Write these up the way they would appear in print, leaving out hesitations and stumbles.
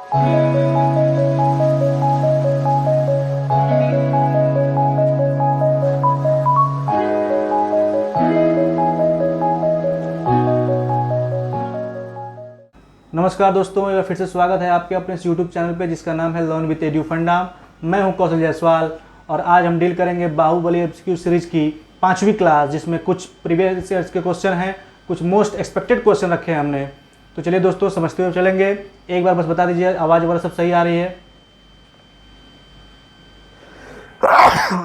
नमस्कार दोस्तों, एक फिर से स्वागत है आपके अपने YouTube चैनल पे जिसका नाम है लर्न विद एडू फंडा। मैं हूं कौशल जायसवाल और आज हम डील करेंगे बाहुबली एमसीक्यू सीरीज की 5वीं क्लास, जिसमें कुछ प्रीवियस ईयर्स के क्वेश्चन हैं, कुछ मोस्ट एक्सपेक्टेड क्वेश्चन रखे हैं हमने। तो चलिए दोस्तों, समझते हुए चलेंगे। एक बार बस बता दीजिए आवाज़ वगैरह सब सही आ रही है?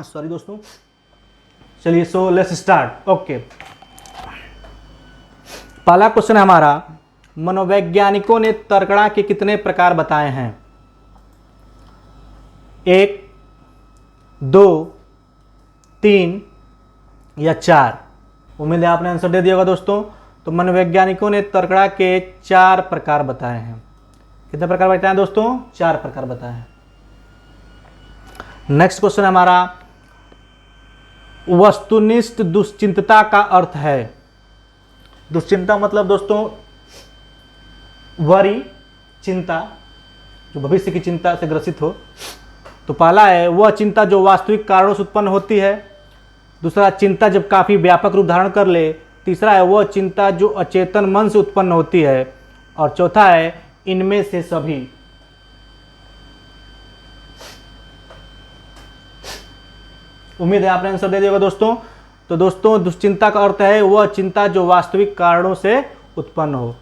सॉरी दोस्तों। चलिए सो लेट्स स्टार्ट। ओके, पहला क्वेश्चन है हमारा, मनोवैज्ञानिकों ने तर्कणा के कितने प्रकार बताए हैं? 1, 2, 3 या 4? उम्मीद है आपने आंसर दे दिया होगा दोस्तों। तो मनोवैज्ञानिकों ने तर्कणा के 4 प्रकार बताए हैं। कितने प्रकार बताए हैं दोस्तों? 4 प्रकार बताए हैं। नेक्स्ट क्वेश्चन हमारा, वस्तुनिष्ठ दुश्चिंतता का अर्थ है? दुश्चिंता मतलब दोस्तों वरी, चिंता, जो भविष्य की चिंता से ग्रसित हो। तो पहला है वह चिंता जो वास्तविक कारणों से उत्पन्न होती है। दूसरा, चिंता जब काफ़ी व्यापक रूप धारण कर ले। तीसरा है वह चिंता जो अचेतन मन से उत्पन्न होती है। और चौथा है इनमें से सभी। उम्मीद है आपने आंसर दे दिया होगा दोस्तों। तो दोस्तों, दुश्चिंता का अर्थ है वह चिंता जो वास्तविक कारणों से उत्पन्न हो।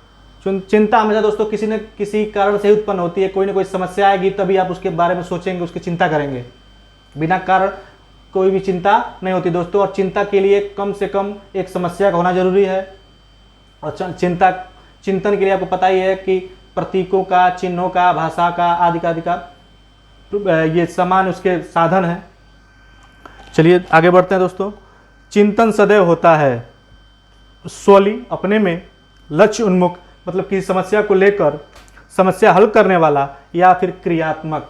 चिंता हमेशा दोस्तों किसी न किसी कारण से ही उत्पन्न होती है। कोई ना कोई समस्या आएगी तभी आप उसके बारे में सोचेंगे, उसकी चिंता करेंगे। बिना कारण कोई भी चिंता नहीं होती दोस्तों। और चिंता के लिए कम से कम एक समस्या का होना जरूरी है। और चिंतन के लिए आपको पता ही है कि प्रतीकों का, चिन्हों का, भाषा का, आदि का ये समान उसके साधन है। चलिए आगे बढ़ते हैं दोस्तों। चिंतन सदैव होता है स्वली, अपने में, लक्ष्य उन्मुख मतलब किसी समस्या को लेकर समस्या हल करने वाला, या फिर क्रियात्मक।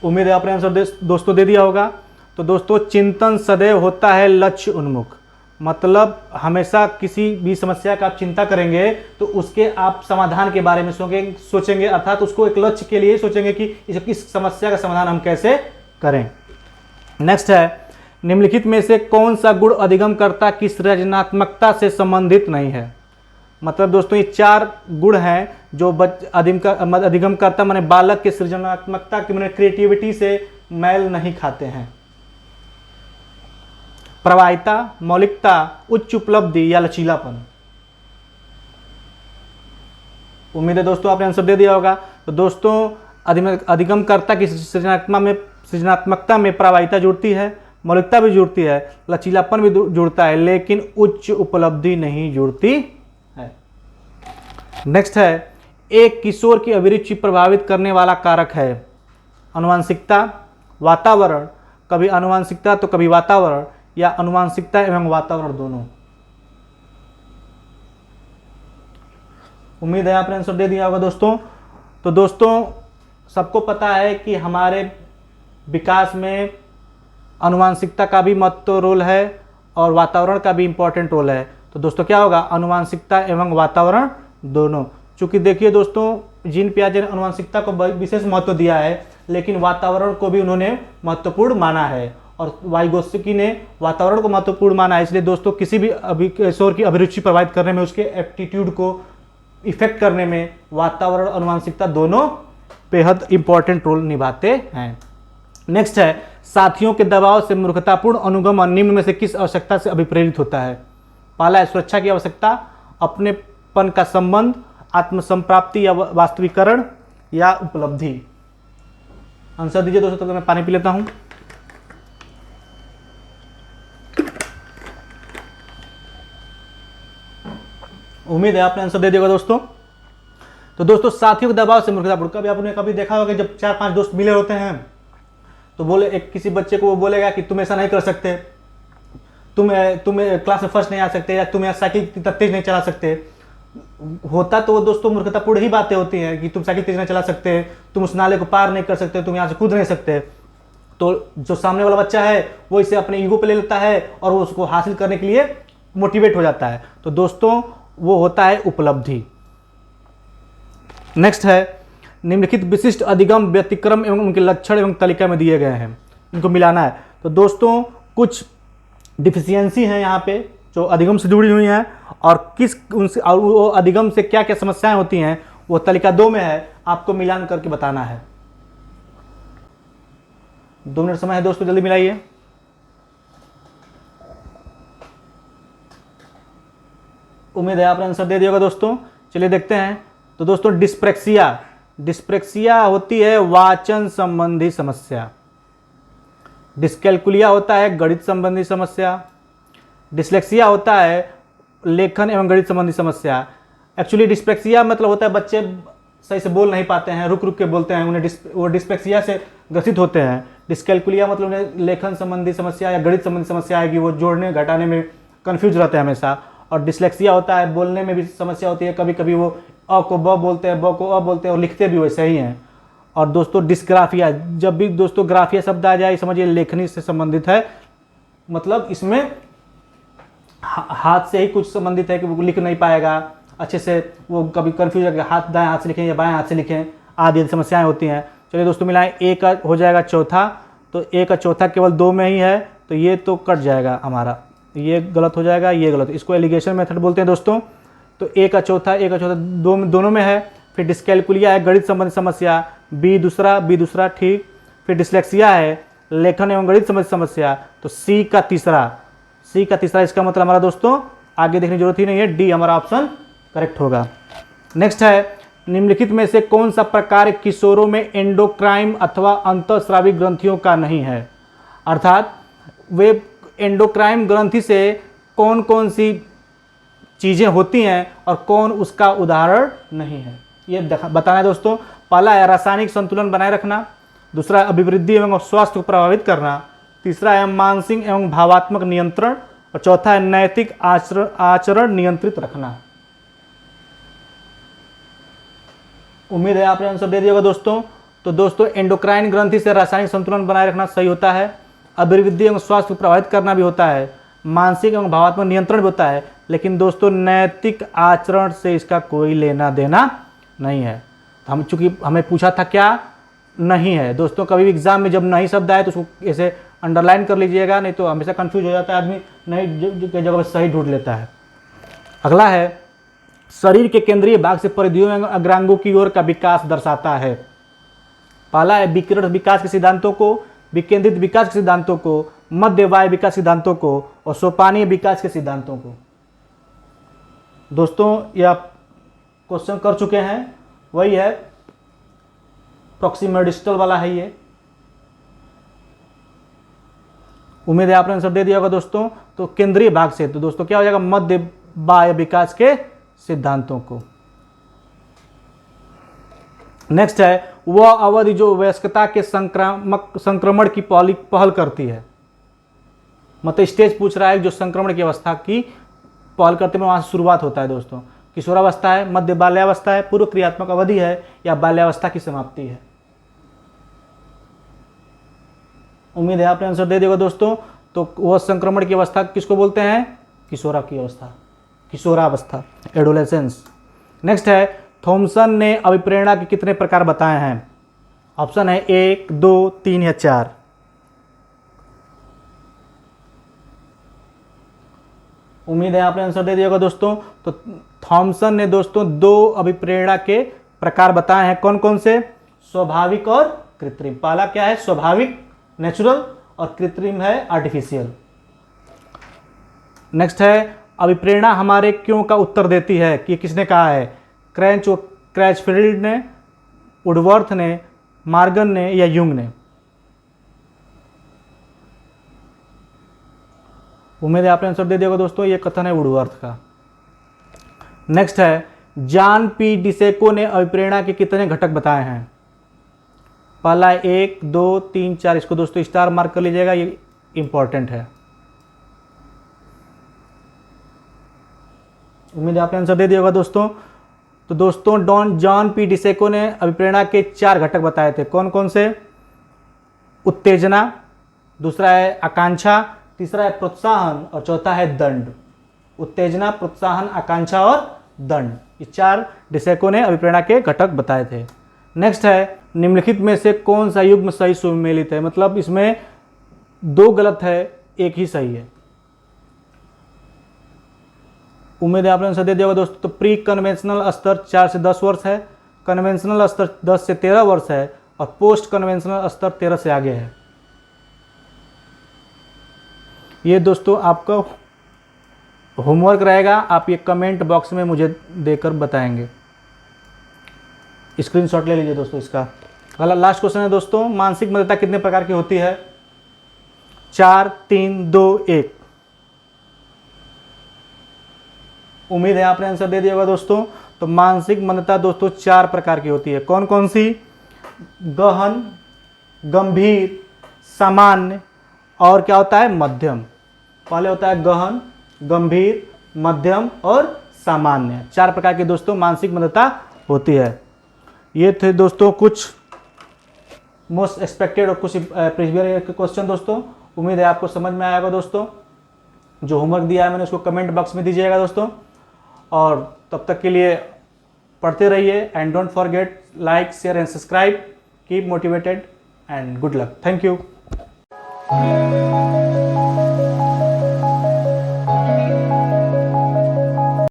उम्मीद है आपने आंसर दोस्तों दे दिया होगा। तो दोस्तों, चिंतन सदैव होता है लक्ष्य उन्मुख, मतलब हमेशा किसी भी समस्या का आप चिंता करेंगे तो उसके आप समाधान के बारे में सोचेंगे, अर्थात उसको एक लक्ष्य के लिए सोचेंगे कि इस समस्या का समाधान हम कैसे करें। नेक्स्ट है, निम्नलिखित में से कौन सा गुण अधिगमकर्ता की सृजनात्मकता से संबंधित नहीं है? मतलब दोस्तों, ये 4 गुण हैं जो अधिगमकर्ता माने बालक के सृजनात्मकता की माने क्रिएटिविटी से मैल नहीं खाते हैं। प्रवाहिता, मौलिकता, उच्च उपलब्धि या लचीलापन। उम्मीद है दोस्तों आपने आंसर दे दिया होगा। तो दोस्तों, अधिगमकर्ता की सृजनात्मकता में प्रवाहिता जुड़ती है, मौलिकता भी जुड़ती है, लचीलापन भी जुड़ता है, लेकिन उच्च उपलब्धि नहीं जुड़ती है। नेक्स्ट है, एक किशोर की अभिरुचि प्रभावित करने वाला कारक है? आनुवंशिकता, वातावरण, कभी आनुवंशिकता तो कभी वातावरण, या आनुवंशिकता एवं वातावरण दोनों। उम्मीद है आपने आंसर दे दिया होगा दोस्तों। तो दोस्तों, सबको पता है कि हमारे विकास में आनुवंशिकता का भी महत्व रोल है और वातावरण का भी इम्पोर्टेंट रोल है। तो दोस्तों क्या होगा? आनुवंशिकता एवं वातावरण दोनों। चूंकि देखिए दोस्तों, जीन पियाजे ने आनुवंशिकता को विशेष महत्व दिया है, लेकिन वातावरण को भी उन्होंने महत्वपूर्ण माना है, और वाइगोत्स्की ने वातावरण को महत्वपूर्ण माना है। इसलिए दोस्तों, किसी भी किशोर की अभिरुचि प्रभावित करने में, उसके एप्टीट्यूड को इफेक्ट करने में वातावरण, आनुवंशिकता दोनों बेहद इंपॉर्टेंट रोल निभाते हैं। नेक्स्ट है, साथियों के दबाव से मूर्खतापूर्ण अनुगमन निम्न में से किस आवश्यकता से अभिप्रेरित होता है? पहला है सुरक्षा की आवश्यकता, अपनेपन का संबंध, आत्मसंप्राप्ति या वास्तविकरण, या उपलब्धि। आंसर दीजिए दोस्तों, तो मैं पानी पी लेता हूं। उम्मीद है आपने आंसर दे दिया दोस्तों। तो दोस्तों, साथियों के दबाव से मूर्खतापूर्ण, कभी आपने कभी देखा होगा जब 4-5 दोस्त मिले होते हैं तो बोले, एक किसी बच्चे को वो बोलेगा कि तुम ऐसा नहीं कर सकते, तुम क्लास में फर्स्ट नहीं आ सकते, या तुम साइकिल इतना तेज नहीं चला सकते। होता तो वो दोस्तों मूर्खतापूर्ण ही बातें होती हैं कि तुम साइकिल तेज नहीं चला सकते, तुम उस नाले को पार नहीं कर सकते, तुम यहाँ से कूद नहीं सकते। तो जो सामने वाला बच्चा है वो इसे अपने ईगो पे ले लेता है और वो उसको हासिल करने के लिए मोटिवेट हो जाता है। तो दोस्तों, वो होता है उपलब्धि। नेक्स्ट है निम्नलिखित विशिष्ट अधिगम व्यतिक्रम एवं उनके लक्षण एवं तालिका में दिए गए हैं, इनको मिलाना है। तो दोस्तों कुछ डिफिशियंसी हैं यहाँ पे जो अधिगम से जुड़ी हुई हैं, और किस उनसे और वो अधिगम से क्या क्या समस्याएं होती हैं वो तालिका 2 में है, आपको मिलान करके बताना है। 2 मिनट समय है दोस्तों, जल्दी मिलाइए। उम्मीद है आपने आंसर दे दिया होगा दोस्तों। चलिए देखते हैं। तो दोस्तों डिस्प्रेक्सिया होती है वाचन संबंधी समस्या, डिस्कैल्कुलिया होता है गणित संबंधी समस्या, डिस्लेक्सिया होता है लेखन एवं गणित संबंधी समस्या। एक्चुअली डिस्प्रेक्सिया मतलब होता है बच्चे सही से बोल नहीं पाते हैं, रुक रुक के बोलते हैं, उन्हें वो डिस्प्रेक्सिया से ग्रसित होते हैं। डिस्कैल्कुलिया मतलब उन्हें लेखन संबंधी समस्या या गणित संबंधी समस्या आएगी, वो जोड़ने घटाने में कन्फ्यूज रहते हैं हमेशा। और डिस्लेक्सिया होता है बोलने में भी समस्या होती है, कभी कभी वो अ को ब बोलते हैं, ब को अ बोलते हैं और लिखते भी वैसे ही हैं। और दोस्तों डिस्ग्राफिया, जब भी दोस्तों ग्राफिया शब्द आ जाए समझिए लेखनी से संबंधित है, मतलब इसमें हाथ से ही कुछ संबंधित है कि वो लिख नहीं पाएगा अच्छे से, वो कभी कन्फ्यूज है कि हाथ दाएं हाथ से लिखें या बाएं हाथ से लिखें, आदि समस्याएं होती हैं। चलिए दोस्तों मिलाएं, ए का हो जाएगा चौथा, तो ए का चौथा केवल 2 में ही है, तो ये तो कट जाएगा हमारा, ये गलत हो जाएगा, ये गलत। इसको एलिगेशन मेथड बोलते हैं दोस्तों। तो ए का चौथा दोनों में है। फिर डिस्कैल्कुलिया है गणित संबंधी समस्या, बी दूसरा ठीक। फिर डिस्लेक्सिया है लेखन एवं गणित संबंधी समस्या, तो सी का तीसरा। इसका मतलब हमारा दोस्तों आगे देखने की जरूरत ही नहीं है, डी हमारा ऑप्शन करेक्ट होगा। नेक्स्ट है निम्नलिखित में से कौन सा प्रकार किशोरों में एंडोक्राइन अथवा अंतःस्रावी ग्रंथियों का नहीं है, अर्थात वे एंडोक्राइन ग्रंथि से कौन कौन सी चीज़ें होती हैं और कौन उसका उदाहरण नहीं है, ये बताना है दोस्तों। पहला है रासायनिक संतुलन बनाए रखना, दूसरा है अभिवृद्धि एवं स्वास्थ्य को प्रभावित करना, तीसरा है मानसिक एवं भावात्मक नियंत्रण, और चौथा है नैतिक आचरण नियंत्रित रखना। उम्मीद है आपने आंसर दे दिया होगा दोस्तों। तो दोस्तों एंडोक्राइन ग्रंथि से रासायनिक संतुलन बनाए रखना सही होता है, अभिवृद्धि एवं स्वास्थ्य को प्रभावित करना भी होता है, मानसिक एवं भावात्मक नियंत्रण भी होता है, लेकिन दोस्तों नैतिक आचरण से इसका कोई लेना देना नहीं है। हम चूंकि हमें पूछा था क्या नहीं है दोस्तों, कभी भी एग्जाम में जब नहीं शब्द आए तो उसको ऐसे अंडरलाइन कर लीजिएगा, नहीं तो हमेशा कंफ्यूज हो जाता है आदमी, नहीं जगह पर सही ढूंढ लेता है। अगला है शरीर के केंद्रीय भाग से परिधियों एवं अग्रांगों की ओर का विकास दर्शाता है। पहला है विकिरण विकास के सिद्धांतों को, विकेंद्रित विकास के सिद्धांतों को, मध्य वायु विकास सिद्धांतों को और सोपानीय विकास के सिद्धांतों को। दोस्तों ये आप क्वेश्चन कर चुके हैं, वही है प्रॉक्सिमल वाला है ये। उम्मीद है आपने आंसर दे दिया होगा दोस्तों। तो केंद्रीय भाग से, तो दोस्तों क्या हो जाएगा मध्य वायु विकास के सिद्धांतों को। नेक्स्ट है वह अवधि जो वयस्कता के संक्रमण की पहल करती है, मतलब स्टेज पूछ रहा है जो संक्रमण की अवस्था की पहल करते में वहां से शुरुआत होता है दोस्तों। किशोरावस्था है, मध्य बाल्यावस्था है, पूर्व क्रियात्मक अवधि है या बाल्यावस्था की समाप्ति है। उम्मीद है आपने आंसर दे दिया दोस्तों। तो वह संक्रमण की अवस्था किसको बोलते हैं, किशोरावस्था, एडोलेसेंस। नेक्स्ट है थॉमसन ने अभिप्रेरणा के कितने प्रकार बताए हैं, ऑप्शन है 1, 2, 3 या 4। उम्मीद है आपने आंसर दे दिया होगा दोस्तों। तो थॉमसन ने दोस्तों 2 अभिप्रेरणा के प्रकार बताए हैं, कौन कौन से, स्वाभाविक और कृत्रिम। पहला क्या है स्वाभाविक नेचुरल और कृत्रिम है आर्टिफिशियल। नेक्स्ट है अभिप्रेरणा हमारे क्यों का उत्तर देती है, कि किसने कहा है, क्रैचफील्ड ने, वुडवर्थ ने, मार्गन ने या यूंग ने। उम्मीद है आपने आंसर दे दिया होगा दोस्तों, ये कथन है वुडवर्थ का। नेक्स्ट है जॉन पी डिसेको ने अभिप्रेरणा के कितने घटक बताए हैं, पहला 1, 2, 3, 4। इसको दोस्तों स्टार मार्क कर लीजिएगा, ये इंपॉर्टेंट है। उम्मीद है आपने आंसर दे दिया होगा दोस्तों। तो दोस्तों जॉन पी डिसेको ने अभिप्रेरणा के 4 घटक बताए थे, कौन कौन से, उत्तेजना, दूसरा है आकांक्षा, तीसरा है प्रोत्साहन और चौथा है दंड। उत्तेजना, प्रोत्साहन, आकांक्षा और दंड। ये 4 डिसेको ने अभिप्रेरणा के घटक बताए थे। नेक्स्ट है, निम्नलिखित में से कौन सा युग्म सही सुमेलित है? मतलब इसमें 2 गलत है, 1 ही सही है। उम्मीद है आपने आंसर दे दिया होगा दोस्तों। तो प्री कन्वेंशनल स्तर 4 से 10 वर्ष है, कन्वेंशनल स्तर 10 से 13 वर्ष है और पोस्ट कन्वेंशनल स्तर 13 से आगे है। ये दोस्तों आपका होमवर्क रहेगा, आप ये कमेंट बॉक्स में मुझे देकर बताएंगे। स्क्रीनशॉट ले लीजिए दोस्तों इसका। अगला लास्ट क्वेश्चन है दोस्तों, मानसिक मंदता कितने प्रकार की होती है? 4, 3, 2, 1। उम्मीद है आपने आंसर दे दिया होगा दोस्तों। तो मानसिक मंदता दोस्तों 4 प्रकार की होती है। कौन कौन सी? गहन, गंभीर, सामान्य और क्या होता है? मध्यम। पहले होता है गहन, गंभीर, मध्यम और सामान्य। 4 प्रकार की दोस्तों मानसिक मंदता होती है। ये थे दोस्तों कुछ मोस्ट एक्सपेक्टेड और कुछ प्रीवियस ईयर के क्वेश्चन दोस्तों। उम्मीद है आपको समझ में आएगा दोस्तों। जो होमवर्क दिया है मैंने उसको कमेंट बॉक्स में दीजिएगा दोस्तों। और तब तक के लिए पढ़ते रहिए and don't forget like, share and subscribe. Keep motivated and good luck. Thank you.